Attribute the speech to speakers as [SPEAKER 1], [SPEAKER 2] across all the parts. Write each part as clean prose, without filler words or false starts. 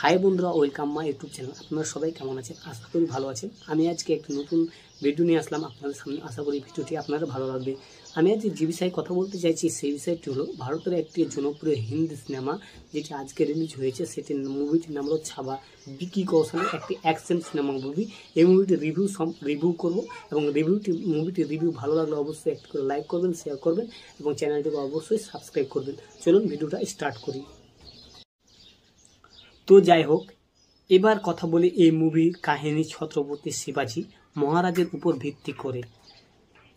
[SPEAKER 1] High বন্ধুরা, welcome my YouTube channel. আপনারা সবাই কেমন আছেন? আশা করি ভালো আছেন। আমি আজকে একটি নতুন ভিডিও নিয়ে আসলাম আপনাদের সামনে। আশা করি ভিডিওটি আপনাদের ভালো লাগবে। আমি আজকে যে বিষয়ে কথা বলতে চাইছি সেই বিষয়টি হলো ভারতের একটি জনপ্রিয় হিন্দি সিনেমা যেটি আজকে রিলিজ হয়েছে। সেটির মুভিটির নাম হলো ছাবা। বিকি কৌশলের একটি অ্যাকশন সিনেমা মুভি। এই মুভিটির রিভিউ করব এবং মুভিটির রিভিউ ভালো লাগলে অবশ্যই একটু করে লাইক করবেন, শেয়ার করবেন এবং চ্যানেলটিকে অবশ্যই সাবস্ক্রাইব করবেন। চলুন ভিডিওটা স্টার্ট করি। তো যাই হোক, এবার কথা বলি এই মুভির কাহিনী ছত্রপতি শিবাজি মহারাজের উপর ভিত্তি করে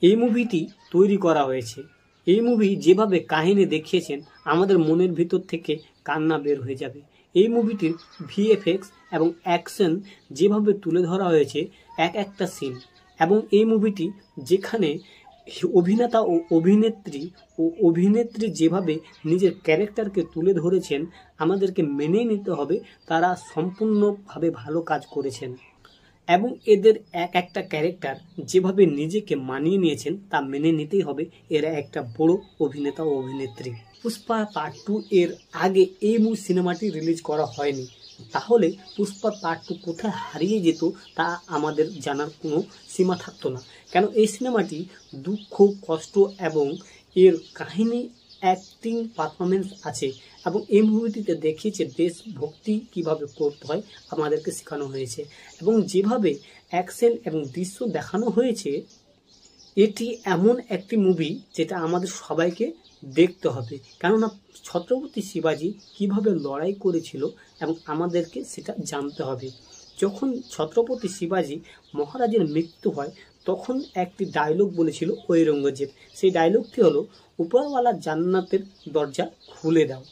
[SPEAKER 1] এই মুভিটি তৈরি করা হয়েছে। এই মুভি যেভাবে কাহিনী দেখিয়েছেন আমাদের মনের ভিতর থেকে কান্না বের হয়ে যাবে। এই মুভিটির ভিএফএক্স এবং অ্যাকশন যেভাবে তুলে ধরা হয়েছে এক একটা সিন, এবং এই মুভিটি যেখানে অভিনেতা ও অভিনেত্রী যেভাবে নিজের ক্যারেক্টারকে তুলে ধরেছেন আমাদেরকে মেনে নিতে হবে তারা সম্পূর্ণভাবে ভালো কাজ করেছেন, এবং এদের এক একটা ক্যারেক্টার যেভাবে নিজেকে মানিয়ে নিয়েছেন তা মেনে নিতেই হবে। এরা একটা বড় অভিনেতা ও অভিনেত্রী। পুষ্পা পার্ট 2 এর আগে এই সিনেমাটি রিলিজ করা হয়নি, তাহলে পুষ্পা পার্ট 2 কোথায় হারিয়ে যেত তা আমাদের জানার কোনো সীমা থাকতো না। কেন এই সিনেমাটি দুঃখ, কষ্ট এবং এর কাহিনী, অ্যাক্টিং, পারফরমেন্স আছে, এবং এই মুভিটিতে দেখিয়েছে দেশভক্তি কিভাবে করতে হয় আমাদেরকে শেখানো হয়েছে, এবং যেভাবে অ্যাকশন এবং দৃশ্য দেখানো হয়েছে এটি এমন একটি মুভি যেটা আমাদের সবাইকে দেখতে হবে। কেননা ছত্রপতি শিবাজি কিভাবে লড়াই করেছিল এবং আমাদেরকে সেটা জানতে হবে। যখন ছত্রপতি শিবাজি মহারাজের মৃত্যু হয় তখন একটি ডায়লগ বলেছিল ঔরঙ্গজেব। সেই ডায়লগটি হলো, উপরওয়ালা জান্নাতের দরজা খুলে দাও,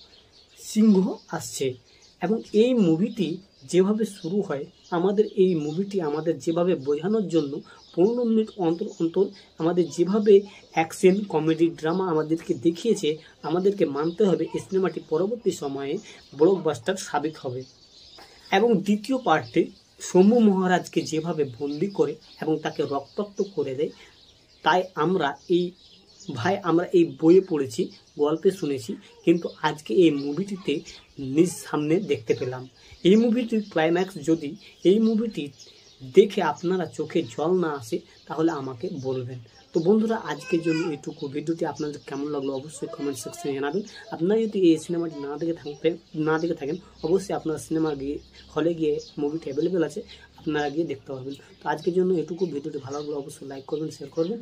[SPEAKER 1] সিংহ আসছে। এবং এই মুভিটি যেভাবে শুরু হয় এই মুভিটি আমাদের যেভাবে বোঝানোর জন্য 15 মিনিট অন্তর অন্তর আমাদের যেভাবে অ্যাকশন, কমেডি, ড্রামা আমাদেরকে দেখিয়েছে, আমাদেরকে মানতে হবে এই সিনেমাটি পরবর্তী সময়ে ব্লকবাস্টার সাবিত হবে। এবং দ্বিতীয় পার্টে শম্ভু মহারাজকে যেভাবে বন্দি করে এবং তাকে রক্তাক্ত করে দেয়, তাই আমরা এই বইয়ে পড়েছি, গল্পে শুনেছি, কিন্তু আজকে এই মুভিটিতে নিজ সামনে দেখতে পেলাম। এই মুভিটির ক্লাইম্যাক্স যদি এই মুভিটি দেখে আপনারা চোখে জল না আসে তাহলে আমাকে বলবেন। তো বন্ধুরা, আজকের জন্য এইটুকু। ভিডিওটি আপনাদের কেমন লাগলো অবশ্যই কমেন্ট সেকশনে জানাবেন। আপনারা যদি এই সিনেমাটি না দেখে থাকেন অবশ্যই আপনারা সিনেমা হলে গিয়ে মুভিটি অ্যাভেলেবেল আছে, আপনারা গিয়ে দেখতে পারবেন। তো আজকের জন্য এটুকু। ভিডিওটি ভালো লাগলে অবশ্যই লাইক করবেন, শেয়ার করবেন।